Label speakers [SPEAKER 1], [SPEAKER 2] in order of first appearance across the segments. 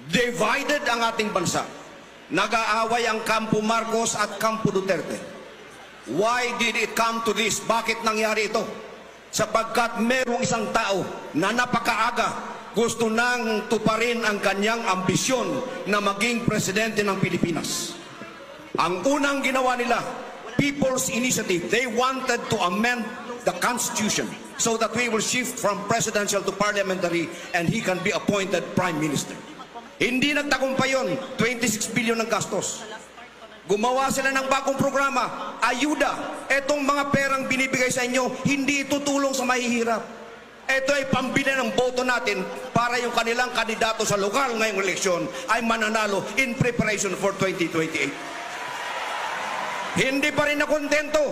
[SPEAKER 1] Divided ang ating bansa. Nag-aaway ang kampo Marcos at kampo Duterte. Why did it come to this? Bakit nangyari ito? Sapagkat merong isang tao na napakaaga gusto nang tuparin ang kanyang ambisyon na maging presidente ng Pilipinas. Ang unang ginawa nila, People's Initiative, they wanted to amend the Constitution so that we will shift from presidential to parliamentary and he can be appointed Prime Minister. Hindi nagtagumpay yun, 26 billion ng gastos. Gumawa sila ng bagong programa, ayuda. Etong mga perang binibigay sa inyo, hindi tutulong sa mahihirap. Ito ay pambili ng boto natin para yung kanilang kandidato sa lokal ngayong eleksyon ay mananalo in preparation for 2028. Hindi pa rin nakontento,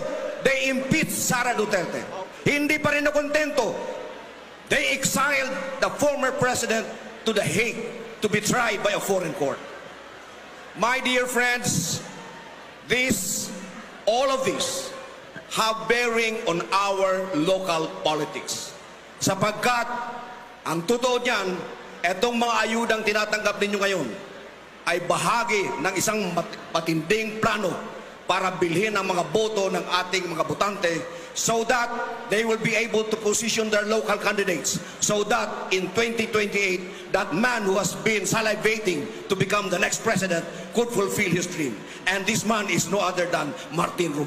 [SPEAKER 1] they impeached Sara Duterte. Hindi pa rin nakontento, they exiled the former president to The Hague to be tried by a foreign court. My dear friends, all of this have bearing on our local politics. Sapagkat, ang totoo niyan, etong mga ayudang tinatanggap ninyo ngayon ay bahagi ng isang matinding plano para bilhin ang mga boto ng ating mga botante so that they will be able to position their local candidates so that in 2028, that man who has been salivating to become the next president could fulfill his dream. And this man is no other than Martin Romualdez.